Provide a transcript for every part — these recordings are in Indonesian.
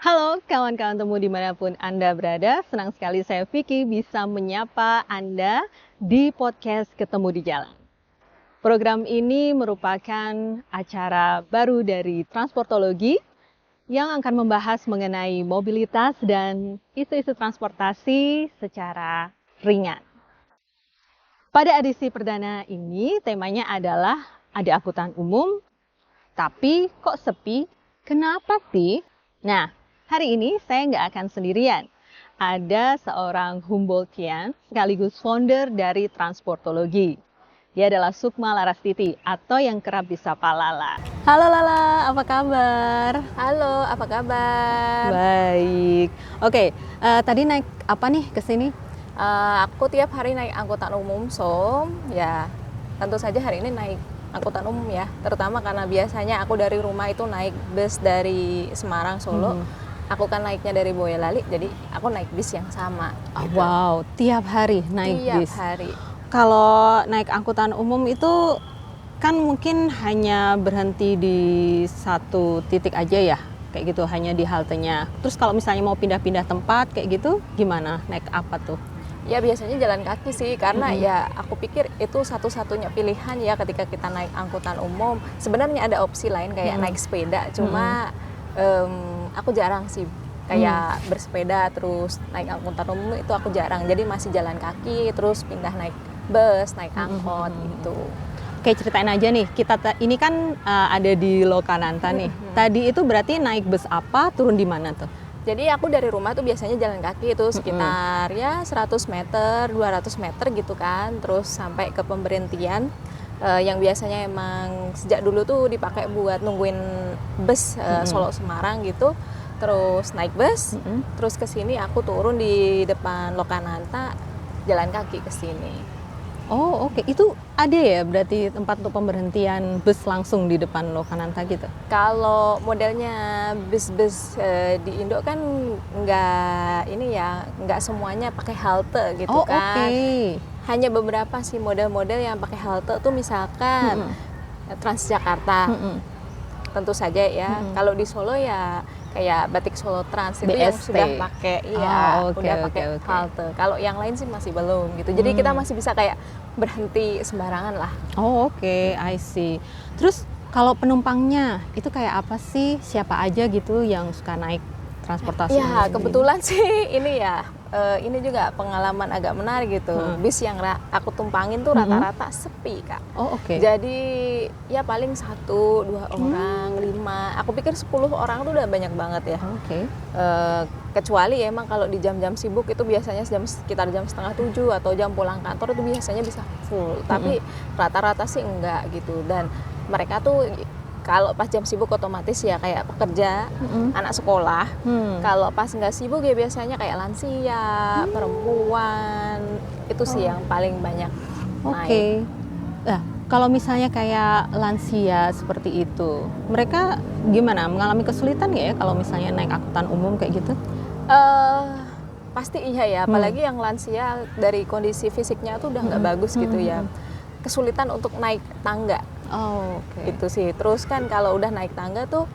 Halo kawan-kawan temu dimanapun Anda berada, senang sekali saya Vicky bisa menyapa Anda di podcast Ketemu di Jalan. Program ini merupakan acara baru dari Transportologi yang akan membahas mengenai mobilitas dan isu-isu transportasi secara ringan. Pada edisi perdana ini temanya adalah ada angkutan umum, tapi kok sepi? Kenapa sih? Nah, hari ini saya nggak akan sendirian. Ada seorang Humboldtian sekaligus founder dari Transportologi. Dia adalah Sukma Larastiti atau yang kerap disapa Lala. Halo Lala, apa kabar? Halo, apa kabar? Baik. Oke, tadi naik apa nih ke sini? Aku tiap hari naik angkutan umum, ya tentu saja hari ini naik angkutan umum ya, terutama karena biasanya aku dari rumah itu naik bus dari Semarang, Solo. Aku kan naiknya dari Boyolali, jadi aku naik bis yang sama. Gitu. Wow, tiap hari naik bis? Tiap hari. Kalau naik angkutan umum itu kan mungkin hanya berhenti di satu titik aja ya, kayak gitu, hanya di haltenya. Terus kalau misalnya mau pindah-pindah tempat kayak gitu, gimana? Naik apa tuh? Ya biasanya jalan kaki sih, karena ya aku pikir itu satu-satunya pilihan ya ketika kita naik angkutan umum. Sebenarnya ada opsi lain kayak naik sepeda, cuma aku jarang sih kayak bersepeda terus naik angkutan umum, itu aku jarang. Jadi masih jalan kaki terus pindah naik bus, naik angkot gitu. Oke, ceritain aja nih, kita ini kan ada di Lokananta nih. Tadi itu berarti naik bus apa, turun di mana tuh? Jadi aku dari rumah tuh biasanya jalan kaki itu sekitar ya 100 meter, 200 meter gitu kan. Terus sampai ke pemberhentian yang biasanya emang sejak dulu tuh dipakai buat nungguin bus Solo Semarang gitu. Terus naik bus, terus ke sini aku turun di depan Lokananta, jalan kaki ke sini. Oh oke, itu ada ya berarti tempat untuk pemberhentian bus langsung di depan Lokananta gitu? Kalau modelnya bus-bus di Indo kan nggak semuanya pakai halte gitu kan. Oke. Hanya beberapa sih model-model yang pakai halte tuh misalkan Transjakarta. Tentu saja ya. Kalau di Solo ya kayak Batik Solo Trans itu yang BST. sudah pakai udah pakai halte. Kalau yang lain sih masih belum gitu. Jadi kita masih bisa kayak berhenti sembarangan lah. Oh oke, I see. Terus kalau penumpangnya itu kayak apa sih? Siapa aja gitu yang suka naik transportasi umum Ya ini? kebetulan sih ini juga pengalaman agak menarik gitu. Bis yang aku tumpangin tuh rata-rata sepi Kak. Oh oke. Jadi ya paling 1, 2 orang, 5. Aku pikir 10 orang tuh udah banyak banget ya. Oke. Kecuali ya emang kalau di jam-jam sibuk itu biasanya sekitar jam 6:30 atau jam pulang kantor itu biasanya bisa full. Tapi rata-rata sih enggak gitu. Dan mereka tuh kalau pas jam sibuk otomatis ya kayak pekerja, anak sekolah. Kalau pas nggak sibuk ya biasanya kayak lansia, perempuan. Itu sih yang paling banyak naik. Oke. Nah, kalau misalnya kayak lansia seperti itu, mereka gimana? Mengalami kesulitan nggak ya kalau misalnya naik angkutan umum kayak gitu? Pasti iya ya, apalagi yang lansia dari kondisi fisiknya tuh udah nggak bagus gitu ya. Kesulitan untuk naik tangga. Oh, oke. Itu sih. Terus kan kalau udah naik tangga tuh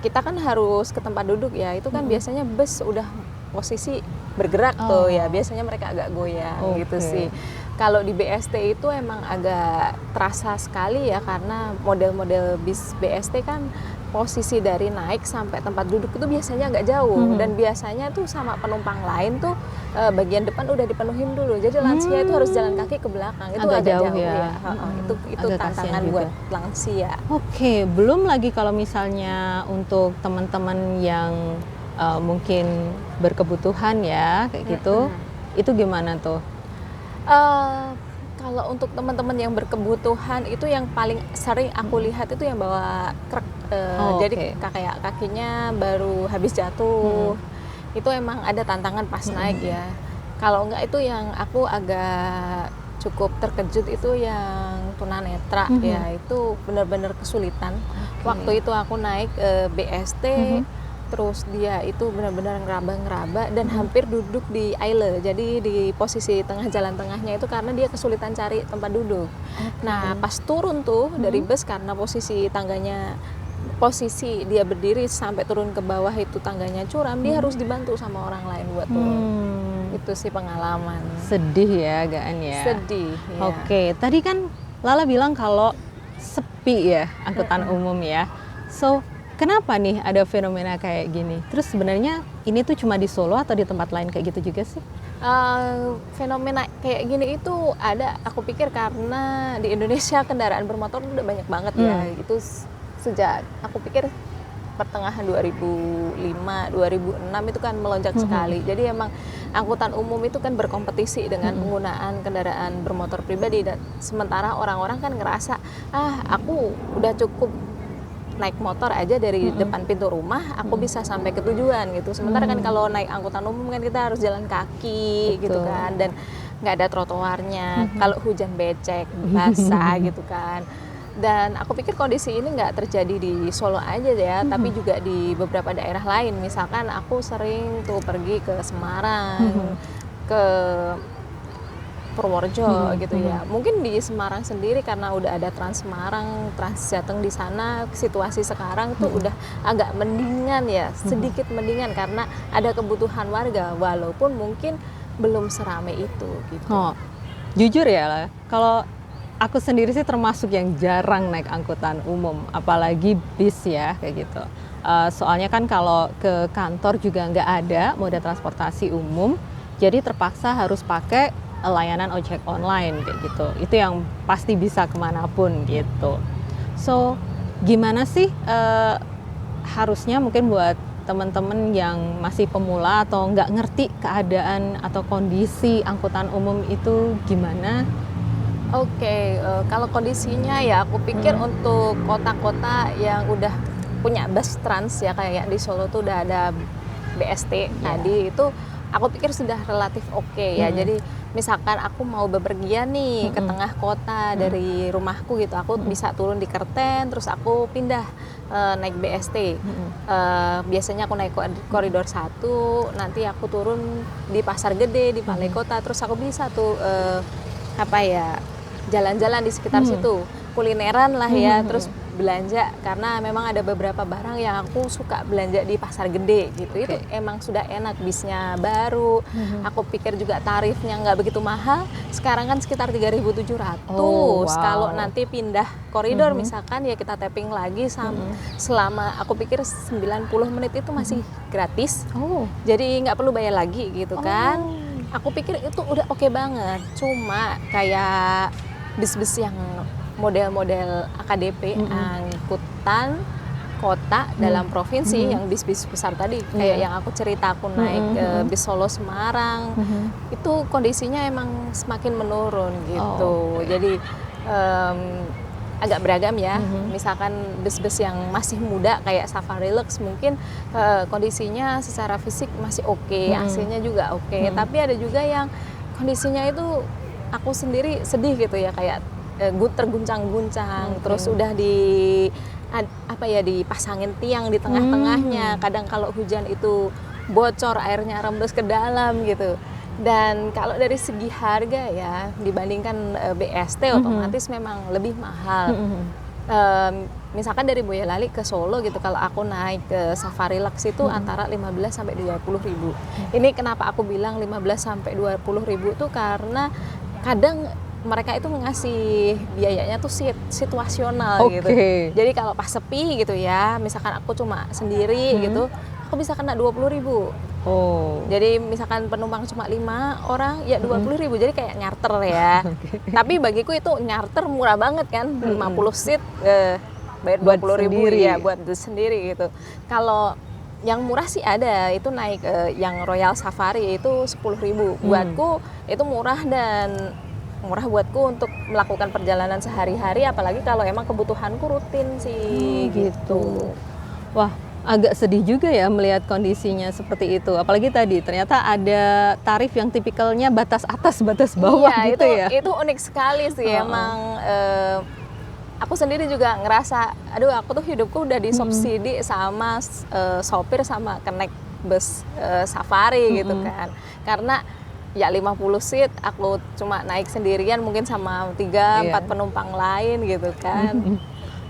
kita kan harus ke tempat duduk ya. Itu kan biasanya bus udah posisi bergerak tuh ya. Biasanya mereka agak goyang gitu sih. Kalau di BST itu emang agak terasa sekali ya, karena model-model bis BST kan posisi dari naik sampai tempat duduk itu biasanya agak jauh, dan biasanya tuh sama penumpang lain tuh bagian depan udah dipenuhin dulu, jadi lansia itu harus jalan kaki ke belakang, itu agak jauh ya. Itu Agak tantangan kasihan buat juga. lansia. Oke, belum lagi kalau misalnya untuk teman-teman yang mungkin berkebutuhan ya kayak gitu, itu gimana tuh? Kalau untuk teman-teman yang berkebutuhan itu yang paling sering aku lihat itu yang bawa krek, jadi kayak kakinya baru habis jatuh. Itu emang ada tantangan pas naik ya. Kalau enggak itu yang aku agak cukup terkejut itu yang tunanetra ya, itu benar-benar kesulitan. Waktu itu aku naik BST, terus dia itu benar-benar ngeraba-ngeraba dan hampir duduk di aisle, jadi di posisi tengah jalan tengahnya itu karena dia kesulitan cari tempat duduk. Nah pas turun tuh dari bus karena posisi tangganya posisi dia berdiri sampai turun ke bawah itu tangganya curam, dia harus dibantu sama orang lain buat turun. Itu sih pengalaman. Sedih ya Gaan ya. Sedih. Ya. Oke, tadi kan Lala bilang kalau sepi ya angkutan umum ya. So kenapa nih ada fenomena kayak gini? Terus sebenarnya ini tuh cuma di Solo atau di tempat lain kayak gitu juga sih? Fenomena kayak gini itu ada, aku pikir karena di Indonesia kendaraan bermotor udah banyak banget ya. Itu sejak aku pikir pertengahan 2005, 2006 itu kan melonjak sekali. Jadi emang angkutan umum itu kan berkompetisi dengan penggunaan kendaraan bermotor pribadi, dan sementara orang-orang kan ngerasa aku udah cukup naik motor aja dari depan pintu rumah, aku bisa sampai ke tujuan gitu. Sementara kan kalau naik angkutan umum kan kita harus jalan kaki gitu kan, dan nggak ada trotoarnya. Kalau hujan becek, basah gitu kan. Dan aku pikir kondisi ini nggak terjadi di Solo aja ya, tapi juga di beberapa daerah lain. Misalkan aku sering tuh pergi ke Semarang, ke Purworejo gitu ya. Mungkin di Semarang sendiri karena udah ada Trans Semarang, Trans Jateng di sana, situasi sekarang tuh udah agak mendingan ya, sedikit mendingan karena ada kebutuhan warga, walaupun mungkin belum seramai itu gitu. Jujur ya lah, kalau aku sendiri sih termasuk yang jarang naik angkutan umum, apalagi bis ya kayak gitu. Soalnya kan kalau ke kantor juga nggak ada moda transportasi umum, jadi terpaksa harus pakai layanan ojek online kayak gitu. Itu yang pasti bisa kemanapun gitu. So gimana sih harusnya mungkin buat teman-teman yang masih pemula atau nggak ngerti keadaan atau kondisi angkutan umum itu gimana? Oke, kalau kondisinya ya aku pikir untuk kota-kota yang udah punya bus trans ya, kayak di Solo tuh udah ada BST tadi, itu aku pikir sudah relatif oke ya. Jadi misalkan aku mau bepergian nih ke tengah kota dari rumahku gitu, aku bisa turun di Kerten, terus aku pindah naik BST. Biasanya aku naik koridor 1, nanti aku turun di Pasar Gede, di Balai Kota, terus aku bisa tuh jalan-jalan di sekitar situ, kulineran lah ya, terus belanja, karena memang ada beberapa barang yang aku suka belanja di Pasar Gede gitu. Itu emang sudah enak, bisnya baru, aku pikir juga tarifnya nggak begitu mahal, sekarang kan sekitar 3.700. Kalau nanti pindah koridor misalkan ya kita tapping lagi selama aku pikir 90 menit itu masih gratis, jadi nggak perlu bayar lagi gitu kan. Aku pikir itu udah oke banget. Cuma kayak bis-bis yang model-model AKDP, angkutan kota dalam provinsi, yang bis-bis besar tadi, kayak yang aku cerita aku naik bis Solo Semarang, itu kondisinya emang semakin menurun gitu. Jadi agak beragam ya. Misalkan bis-bis yang masih muda kayak Safari Lux mungkin kondisinya secara fisik masih oke, AC-nya juga oke. Tapi ada juga yang kondisinya itu aku sendiri sedih gitu ya, kayak terguncang-guncang, terus udah dipasangin tiang di tengah-tengahnya. Kadang kalau hujan itu bocor, airnya rembes ke dalam gitu. Dan kalau dari segi harga ya dibandingkan BST otomatis memang lebih mahal. Misalkan dari Boyolali ke Solo gitu, kalau aku naik ke Safari Lux itu antara 15 sampai 20 ribu. Ini kenapa aku bilang 15 sampai 20 ribu tuh karena kadang mereka itu ngasih biayanya tuh situasional gitu. Jadi kalau pas sepi gitu ya, misalkan aku cuma sendiri gitu, aku bisa kena 20 ribu. Jadi misalkan penumpang cuma 5 orang, ya 20 ribu, jadi kayak nyarter ya. Tapi bagiku itu nyarter murah banget kan, 50 seat bayar 20 ribu ya buat sendiri gitu. Kalau yang murah sih ada, itu naik yang Royal Safari itu 10 ribu. Buatku itu murah, dan murah buatku untuk melakukan perjalanan sehari-hari, apalagi kalau emang kebutuhanku rutin sih gitu. Wah, agak sedih juga ya melihat kondisinya seperti itu. Apalagi tadi ternyata ada tarif yang tipikalnya batas atas, batas bawah gitu ya. Itu unik sekali sih emang. Aku sendiri juga ngerasa, aduh aku tuh hidupku udah disubsidi sama sopir sama kenek bus Safari gitu kan. Karena ya 50 seat, aku cuma naik sendirian mungkin sama 3-4 penumpang lain gitu kan.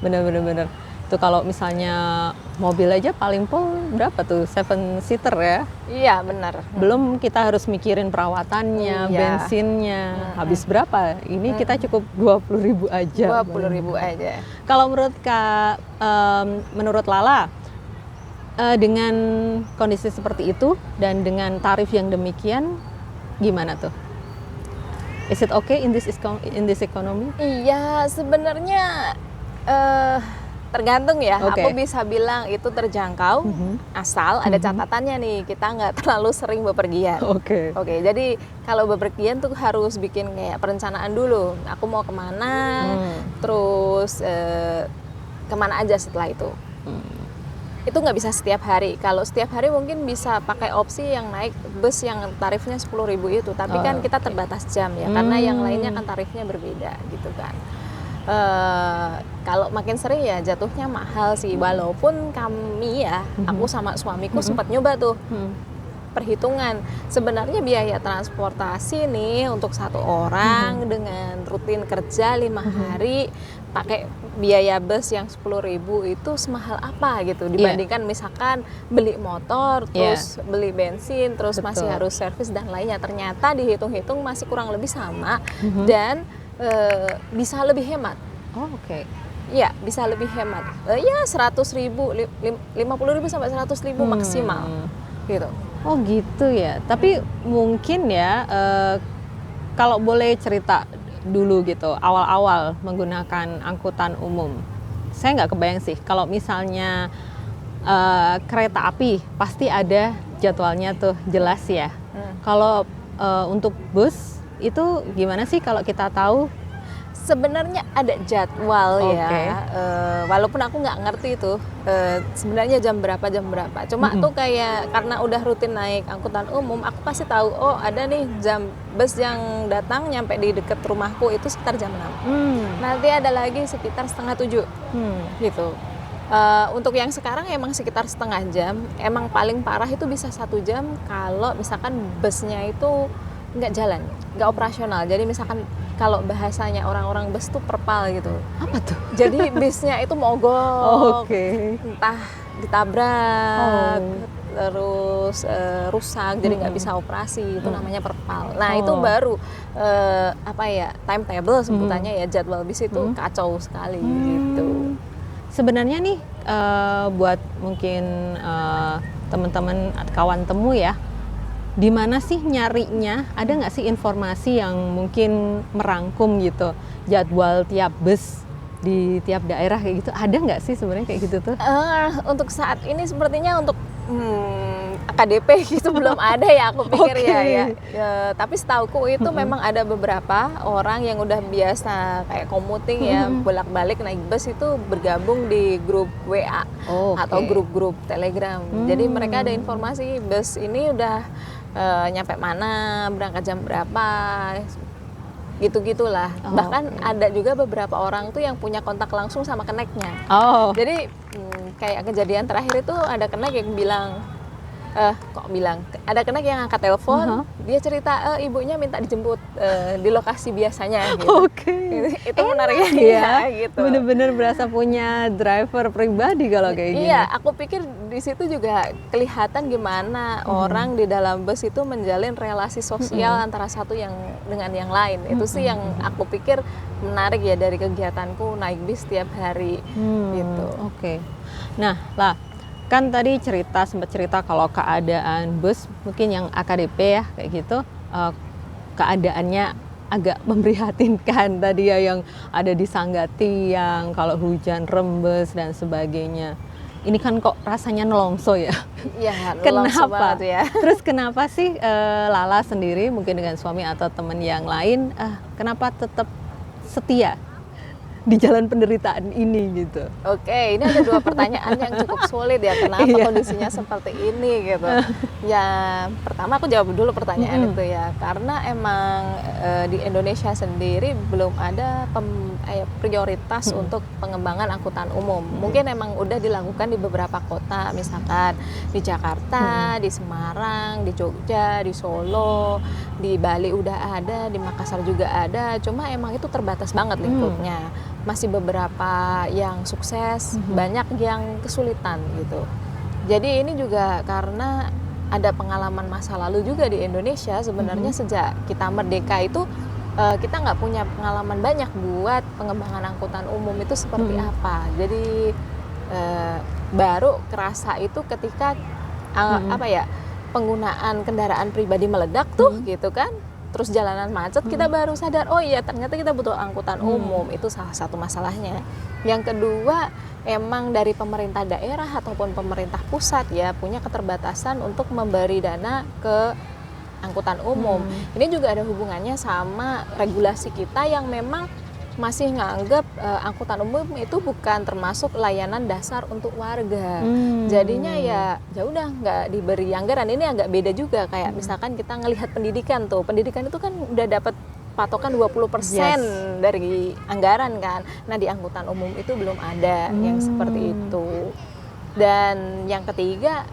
Bener. Tuh kalau misalnya mobil aja paling pol berapa tuh? 7-seater ya. Iya, benar. Belum kita harus mikirin perawatannya, bensinnya. Habis berapa? Ini kita cukup 20.000 aja. 20.000 aja. Kalau menurut Lala, dengan kondisi seperti itu dan dengan tarif yang demikian, gimana tuh? Is it okay in this economy? Iya, sebenarnya tergantung ya. Aku bisa bilang itu terjangkau, asal ada catatannya nih, kita nggak terlalu sering bepergian. Oke, jadi kalau bepergian tuh harus bikin kayak perencanaan dulu. Aku mau kemana, terus kemana aja setelah itu. Itu nggak bisa setiap hari. Kalau setiap hari mungkin bisa pakai opsi yang naik bus yang tarifnya 10.000 itu. Tapi kan kita terbatas jam ya, karena yang lainnya kan tarifnya berbeda gitu kan. Kalau makin sering ya jatuhnya mahal sih. Walaupun kami ya, aku sama suamiku sempat nyoba tuh perhitungan. Sebenarnya biaya transportasi nih untuk satu orang dengan rutin kerja 5 hari pakai biaya bus yang 10.000 itu semahal apa gitu dibandingkan misalkan beli motor, terus beli bensin, terus masih harus servis dan lainnya. Ternyata dihitung-hitung masih kurang lebih sama dan bisa lebih hemat. Iya, bisa lebih hemat. Ya 100.000, 50.000 sampai 100.000 maksimal gitu. Oh gitu ya. Tapi mungkin ya kalau boleh cerita dulu gitu awal-awal menggunakan angkutan umum. Saya nggak kebayang sih kalau misalnya kereta api pasti ada jadwalnya tuh jelas ya. Kalau untuk bus itu gimana sih kalau kita tahu? Sebenarnya ada jadwal ya, walaupun aku nggak ngerti itu sebenarnya jam berapa. Cuma tuh kayak karena udah rutin naik angkutan umum, aku pasti tahu ada nih jam bus yang datang nyampe di deket rumahku itu sekitar jam 6. Nanti ada lagi sekitar setengah 7 gitu. Untuk yang sekarang emang sekitar setengah jam. Emang paling parah itu bisa 1 jam kalau misalkan busnya itu nggak jalan, nggak operasional. Jadi misalkan kalau bahasanya orang-orang bus tuh perpal gitu. Apa tuh? Jadi bisnya itu mogok, entah ditabrak, terus rusak, jadi nggak bisa operasi. Itu namanya perpal. Nah itu baru timetable sebutannya ya, jadwal bis itu kacau sekali gitu. Sebenarnya nih buat mungkin teman-teman kawan temu ya, di mana sih nyarinya? Ada nggak sih informasi yang mungkin merangkum gitu jadwal tiap bus di tiap daerah kayak gitu? Ada nggak sih sebenarnya kayak gitu tuh? Untuk saat ini sepertinya untuk AKDP gitu belum ada ya, aku pikir ya. Tapi setauku itu memang ada beberapa orang yang udah biasa kayak commuting ya, bolak-balik naik bus itu bergabung di grup WA atau grup-grup Telegram. Jadi mereka ada informasi bus ini udah nyampe mana, berangkat jam berapa, gitu-gitulah. Bahkan ada juga beberapa orang tuh yang punya kontak langsung sama keneknya. Jadi kayak kejadian terakhir itu ada kenek yang bilang, ada kenek yang angkat telepon, dia cerita ibunya minta dijemput di lokasi biasanya gitu. Itu menariknya ya gitu. Bener-bener berasa punya driver pribadi kalau kayak gini. Iya, aku pikir di situ juga kelihatan gimana orang di dalam bus itu menjalin relasi sosial antara satu yang dengan yang lain. Itu sih yang aku pikir menarik ya dari kegiatanku naik bis setiap hari gitu. Nah, lah kan tadi sempat cerita kalau keadaan bus mungkin yang AKDP ya kayak gitu, keadaannya agak memprihatinkan tadi ya, yang ada di Sanggati yang kalau hujan rembes dan sebagainya. Ini kan kok rasanya nelongso ya? Iya, kenapa? Ya. Terus kenapa sih Lala sendiri mungkin dengan suami atau teman yang lain, kenapa tetap setia di jalan penderitaan ini gitu? Ini ada 2 pertanyaan yang cukup sulit ya, kenapa kondisinya seperti ini gitu. Ya pertama aku jawab dulu pertanyaan itu ya, karena emang di Indonesia sendiri belum ada prioritas untuk pengembangan angkutan umum. Mungkin emang udah dilakukan di beberapa kota, misalkan di Jakarta, di Semarang, di Jogja, di Solo, di Bali udah ada, di Makassar juga ada, cuma emang itu terbatas banget lingkupnya. masih beberapa yang sukses, banyak yang kesulitan gitu. Jadi ini juga karena ada pengalaman masa lalu juga di Indonesia sebenarnya. Sejak kita merdeka itu kita nggak punya pengalaman banyak buat pengembangan angkutan umum itu seperti apa. Jadi baru kerasa itu ketika penggunaan kendaraan pribadi meledak tuh gitu kan. Terus jalanan macet, kita baru sadar, oh iya ternyata kita butuh angkutan umum. Itu salah satu masalahnya. Yang kedua, emang dari pemerintah daerah ataupun pemerintah pusat ya punya keterbatasan untuk memberi dana ke angkutan umum. Ini juga ada hubungannya sama regulasi kita yang memang masih nganggap angkutan umum itu bukan termasuk layanan dasar untuk warga. Jadinya ya udah nggak diberi anggaran. Ini agak beda juga kayak misalkan kita ngelihat pendidikan tuh. Pendidikan itu kan udah dapat patokan 20% dari anggaran kan. Nah, di angkutan umum itu belum ada yang seperti itu. Dan yang ketiga,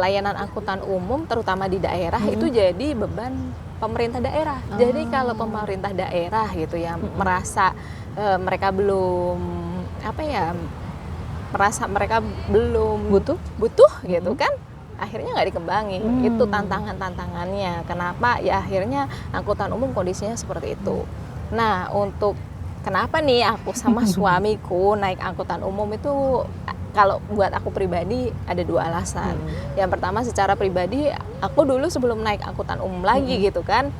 layanan angkutan umum terutama di daerah itu jadi beban pemerintah daerah. Jadi kalau pemerintah daerah gitu ya merasa mereka belum merasa mereka belum butuh gitu kan, akhirnya nggak dikembangin. Itu tantangannya. Kenapa? Ya akhirnya angkutan umum kondisinya seperti itu. Nah, untuk kenapa nih aku sama suamiku naik angkutan umum itu, kalau buat aku pribadi ada 2 alasan. Yang pertama, secara pribadi aku dulu sebelum naik angkutan umum lagi gitu kan,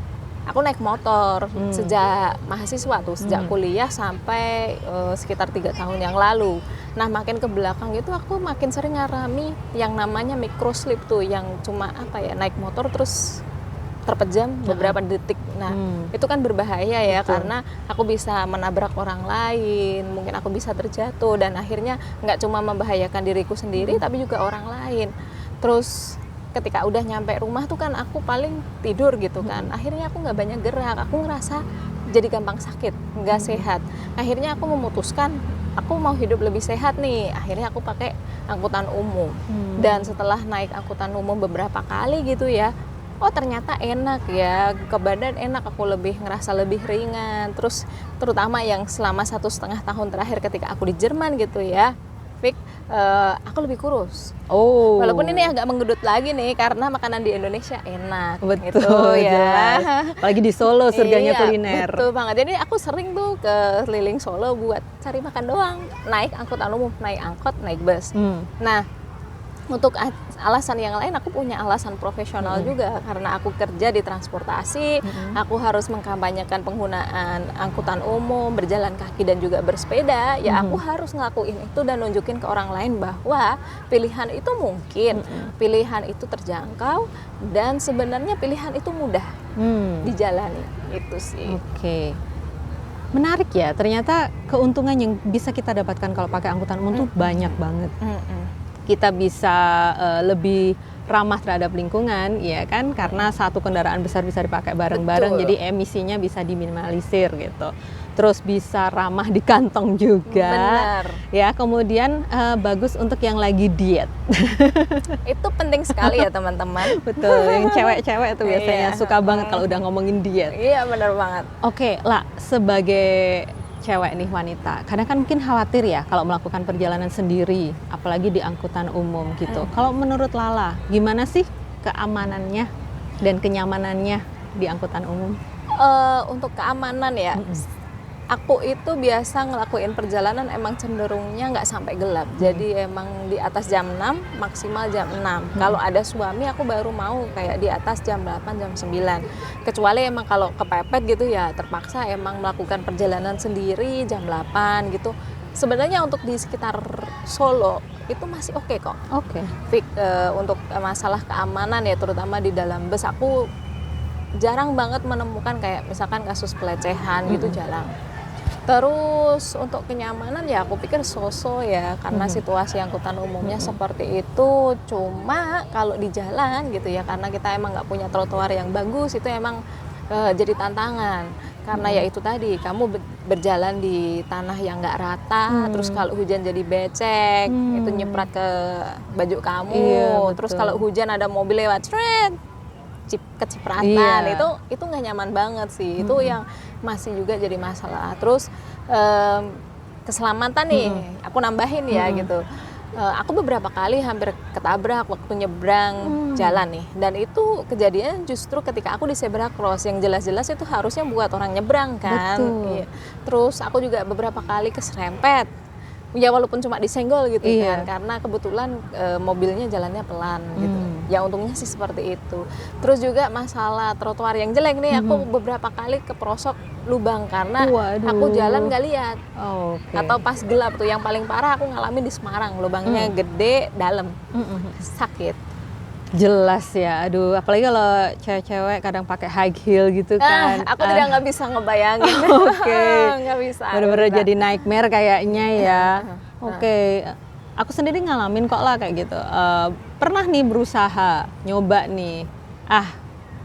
aku naik motor sejak mahasiswa tuh, sejak kuliah sampai sekitar 3 tahun yang lalu. Nah, makin ke belakang itu aku makin sering ngalami yang namanya microslip tuh, yang cuma naik motor terus terpejam beberapa detik. Nah, itu kan berbahaya ya. Betul. Karena aku bisa menabrak orang lain, mungkin aku bisa terjatuh, dan akhirnya nggak cuma membahayakan diriku sendiri tapi juga orang lain. Terus ketika udah nyampe rumah tuh kan aku paling tidur gitu kan. Akhirnya aku nggak banyak gerak, aku ngerasa jadi gampang sakit, nggak sehat. Akhirnya aku memutuskan aku mau hidup lebih sehat nih. Akhirnya aku pakai angkutan umum. Dan setelah naik angkutan umum beberapa kali gitu ya, oh ternyata enak ya, ke badan enak, aku ngerasa lebih ringan. Terus terutama yang selama 1,5 tahun terakhir ketika aku di Jerman gitu ya, Fik, aku lebih kurus. Walaupun ini agak menggendut lagi nih karena makanan di Indonesia enak. Betul gitu ya. Apalagi di Solo surganya kuliner. Betul banget. Jadi aku sering tuh ke keliling Solo buat cari makan doang, naik angkutan umum, naik angkot, naik bus. Nah, untuk alasan yang lain, aku punya alasan profesional juga, karena aku kerja di transportasi. Aku harus mengkampanyekan penggunaan angkutan umum, berjalan kaki dan juga bersepeda. Ya aku harus ngelakuin itu dan nunjukin ke orang lain bahwa pilihan itu mungkin, pilihan itu terjangkau, dan sebenarnya pilihan itu mudah dijalani. Itu sih. Oke. Menarik ya, ternyata keuntungan yang bisa kita dapatkan kalau pakai angkutan umum tuh banyak banget. Kita bisa lebih ramah terhadap lingkungan, ya kan? Karena satu kendaraan besar bisa dipakai bareng-bareng, jadi emisinya bisa diminimalisir gitu. Terus bisa ramah di kantong juga. Benar. Ya, kemudian bagus untuk yang lagi diet. Itu penting sekali ya teman-teman. Betul, yang cewek-cewek itu biasanya suka banget kalau udah ngomongin diet. Iya, benar banget. Oke, Lah, sebagai cewek nih, wanita, kadang kan mungkin khawatir ya kalau melakukan perjalanan sendiri, apalagi di angkutan umum gitu. Kalau menurut Lala, gimana sih keamanannya dan kenyamanannya di angkutan umum? Untuk keamanan ya, aku itu biasa ngelakuin perjalanan emang cenderungnya nggak sampai gelap. Jadi emang di atas jam 6, maksimal jam 6. Kalau ada suami aku baru mau kayak di atas jam 8, jam 9. Kecuali emang kalau kepepet gitu ya terpaksa emang melakukan perjalanan sendiri jam 8 gitu. Sebenarnya untuk di sekitar Solo itu masih oke kok. Oke. Untuk masalah keamanan ya, terutama di dalam bus, aku jarang banget menemukan kayak misalkan kasus pelecehan gitu, jarang. Terus untuk kenyamanan ya aku pikir so-so ya, karena situasi angkutan umumnya seperti itu. Cuma kalau di jalan gitu ya, karena kita emang nggak punya trotoar yang bagus, itu emang jadi tantangan. Karena ya itu tadi, kamu berjalan di tanah yang nggak rata, terus kalau hujan jadi becek, itu nyeprat ke baju kamu. Iya, terus kalau hujan ada mobil lewat, kecipratan, itu nggak nyaman banget sih. Itu yang masih juga jadi masalah. Terus keselamatan nih, aku nambahin ya gitu. Aku beberapa kali hampir ketabrak waktu nyebrang jalan nih, dan itu kejadian justru ketika aku di zebra cross yang jelas-jelas itu harusnya buat orang nyebrang kan. Iya. Terus aku juga beberapa kali keserempet, ya walaupun cuma disenggol gitu kan, karena kebetulan mobilnya jalannya pelan gitu. Ya untungnya sih seperti itu. Terus juga masalah trotoar yang jelek nih, aku beberapa kali keprosok lubang karena aku jalan nggak lihat. Atau pas gelap tuh, yang paling parah aku ngalamin di Semarang, lubangnya gede, dalam, sakit. Jelas ya, aduh, apalagi kalau cewek-cewek kadang pakai high heel gitu kan. Aku tidak bisa ngebayangin. Nggak bisa. Bener-bener jadi nightmare kayaknya ya. Aku sendiri ngalamin kok lah kayak gitu. Pernah nih berusaha nyoba nih,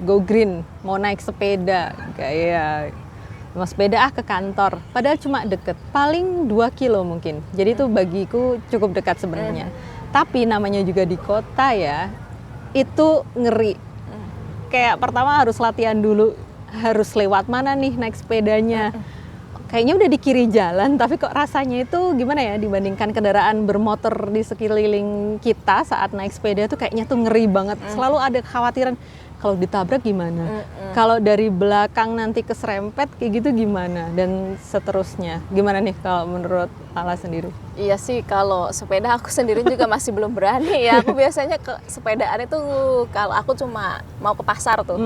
go green, mau naik sepeda, kayak mau sepeda ke kantor. Padahal cuma deket, paling 2 kilo mungkin. Jadi itu bagiku cukup dekat sebenarnya. Tapi namanya juga di kota ya, itu ngeri. Kayak pertama harus latihan dulu, harus lewat mana nih naik sepedanya. Kayaknya udah di kiri jalan, tapi kok rasanya itu gimana ya dibandingkan kendaraan bermotor di sekeliling kita saat naik sepeda tuh kayaknya tuh ngeri banget. Selalu ada kekhawatiran kalau ditabrak gimana, kalau dari belakang nanti keserempet kayak gitu gimana, dan seterusnya. Gimana nih kalau menurut Lala sendiri? Iya sih, kalau sepeda aku sendiri juga masih belum berani ya. Aku biasanya ke sepedaan itu kalau aku cuma mau ke pasar tuh.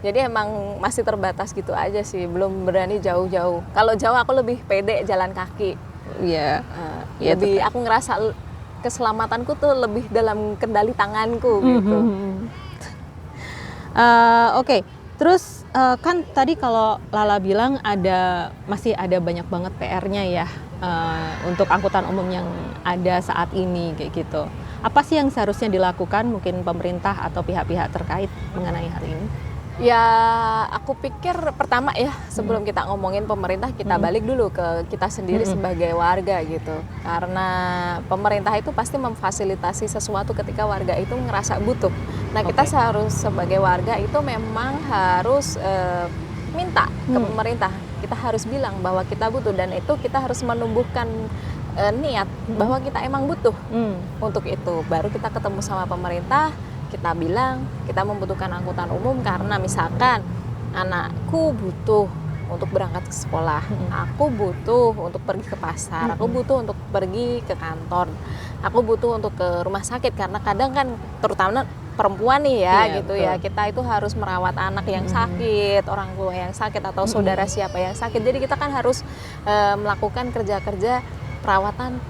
Jadi emang masih terbatas gitu aja sih, belum berani jauh-jauh. Kalau jauh aku lebih pede jalan kaki. Iya. Lebih aku ngerasa keselamatanku tuh lebih dalam kendali tanganku gitu. Terus kan tadi kalau Lala bilang masih ada banyak banget PR-nya ya untuk angkutan umum yang ada saat ini kayak gitu. Apa sih yang seharusnya dilakukan mungkin pemerintah atau pihak-pihak terkait mengenai hal ini? Ya, aku pikir pertama ya, sebelum kita ngomongin pemerintah, kita balik dulu ke kita sendiri sebagai warga gitu. Karena pemerintah itu pasti memfasilitasi sesuatu ketika warga itu ngerasa butuh. Nah, kita sebagai warga itu memang harus minta ke pemerintah. Kita harus bilang bahwa kita butuh, dan itu kita harus menumbuhkan niat bahwa kita emang butuh untuk itu. Baru kita ketemu sama pemerintah, kita bilang kita membutuhkan angkutan umum karena misalkan anakku butuh untuk berangkat ke sekolah, aku butuh untuk pergi ke pasar, aku butuh untuk pergi ke kantor, aku butuh untuk ke rumah sakit, karena kadang kan terutama perempuan nih ya, gitu betul. Ya kita itu harus merawat anak yang sakit, orang tua yang sakit, atau saudara siapa yang sakit. Jadi kita kan harus melakukan kerja-kerja perawatan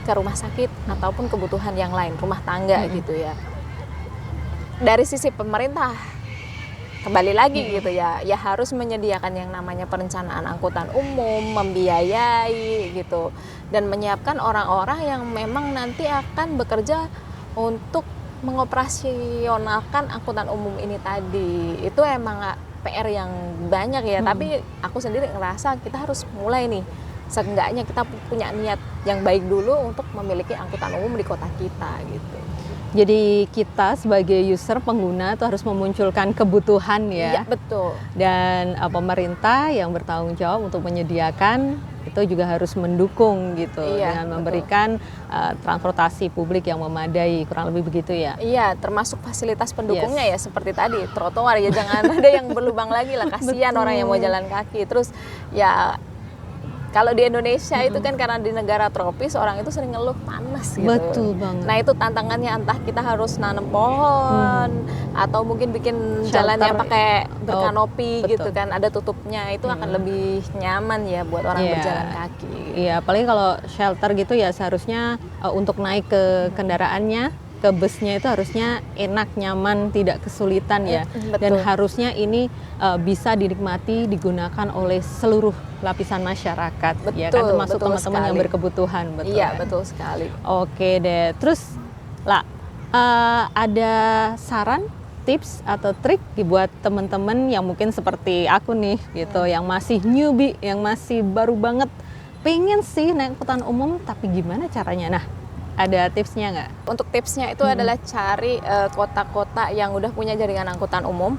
ke rumah sakit ataupun kebutuhan yang lain, rumah tangga gitu ya. Dari sisi pemerintah kembali lagi gitu ya harus menyediakan yang namanya perencanaan angkutan umum, membiayai gitu, dan menyiapkan orang-orang yang memang nanti akan bekerja untuk mengoperasionalkan angkutan umum ini tadi. Itu emang PR yang banyak ya, tapi aku sendiri ngerasa kita harus mulai nih, seenggaknya kita punya niat yang baik dulu untuk memiliki angkutan umum di kota kita gitu. Jadi kita sebagai user pengguna itu harus memunculkan kebutuhan ya. Iya, betul. Dan pemerintah yang bertanggung jawab untuk menyediakan itu juga harus mendukung gitu, dengan memberikan transportasi publik yang memadai, kurang lebih begitu ya. Iya, termasuk fasilitas pendukungnya ya, seperti tadi trotoar ya, jangan ada yang berlubang lagi lah, kasihan orang yang mau jalan kaki. Terus ya kalau di Indonesia itu kan karena di negara tropis, orang itu sering ngeluh panas gitu. Betul banget. Nah itu tantangannya, entah kita harus nanam pohon atau mungkin bikin jalan yang pakai berkanopi gitu kan, ada tutupnya, itu akan lebih nyaman ya buat orang berjalan kaki. Iya, apalagi kalau shelter gitu ya seharusnya untuk naik ke kendaraannya, ke busnya itu harusnya enak, nyaman, tidak kesulitan ya. Dan harusnya ini bisa dinikmati, digunakan oleh seluruh lapisan masyarakat. Betul, ya kan, termasuk betul teman-teman yang berkebutuhan. Betul, iya, kan? Betul sekali. Oke deh, terus ada saran, tips atau trik buat teman-teman yang mungkin seperti aku nih gitu, yang masih newbie, yang masih baru banget, pengen sih naik angkutan umum, tapi gimana caranya? Nah, ada tipsnya nggak? Untuk tipsnya itu adalah cari kota-kota yang udah punya jaringan angkutan umum,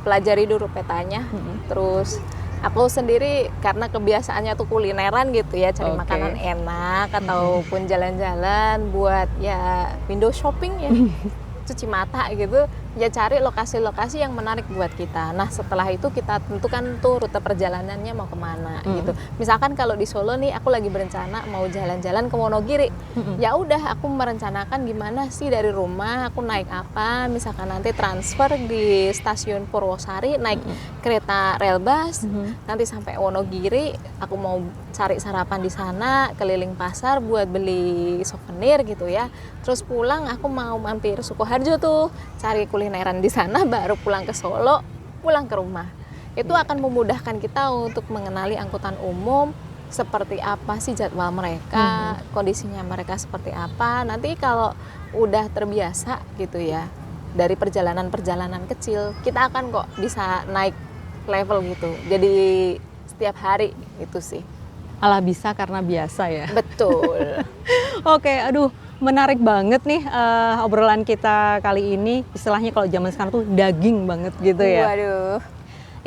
pelajari dulu petanya, terus Aku sendiri karena kebiasaannya tuh kulineran gitu ya, cari makanan enak ataupun jalan-jalan buat ya window shopping ya, cuci mata gitu, ya cari lokasi-lokasi yang menarik buat kita. Nah setelah itu kita tentukan tuh rute perjalanannya mau kemana gitu. Misalkan kalau di Solo nih aku lagi berencana mau jalan-jalan ke Wonogiri, ya udah aku merencanakan gimana sih dari rumah aku naik apa, misalkan nanti transfer di stasiun Purwosari naik kereta relbus, nanti sampai Wonogiri aku mau cari sarapan di sana, keliling pasar buat beli souvenir gitu ya. Terus pulang aku mau mampir Sukoharjo tuh, cari kulineran di sana, baru pulang ke Solo, pulang ke rumah. Itu akan memudahkan kita untuk mengenali angkutan umum, seperti apa sih jadwal mereka, kondisinya mereka seperti apa. Nanti kalau udah terbiasa gitu ya, dari perjalanan-perjalanan kecil, kita akan kok bisa naik level gitu. Jadi setiap hari gitu sih. Alah bisa karena biasa ya. Betul. Oke, aduh menarik banget nih obrolan kita kali ini. Istilahnya kalau zaman sekarang tuh daging banget gitu ya. Waduh.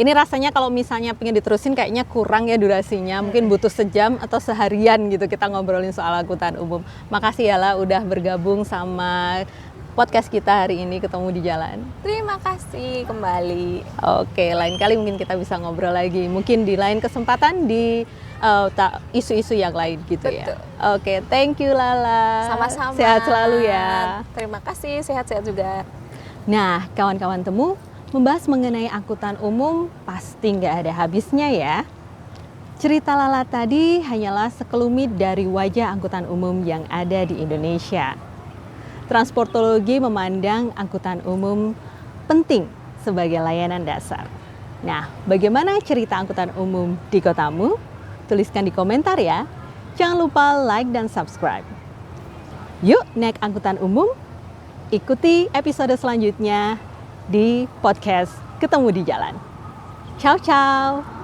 Ini rasanya kalau misalnya pengen diterusin kayaknya kurang ya durasinya. Mungkin butuh sejam atau seharian gitu kita ngobrolin soal angkutan umum. Makasih ya lah udah bergabung sama podcast kita hari ini, Ketemu di Jalan. Terima kasih kembali. Oke, lain kali mungkin kita bisa ngobrol lagi. Mungkin di lain kesempatan di isu-isu yang lain gitu. Betul. Ya. Oke, thank you Lala. Sama-sama. Sehat selalu ya. Terima kasih, sehat-sehat juga. Nah, kawan-kawan temu, membahas mengenai angkutan umum pasti nggak ada habisnya ya. Cerita Lala tadi hanyalah sekelumit dari wajah angkutan umum yang ada di Indonesia. Transportologi memandang angkutan umum penting sebagai layanan dasar. Nah, bagaimana cerita angkutan umum di kotamu? Tuliskan di komentar ya. Jangan lupa like dan subscribe. Yuk naik angkutan umum. Ikuti episode selanjutnya di podcast Ketemu di Jalan. Ciao, ciao.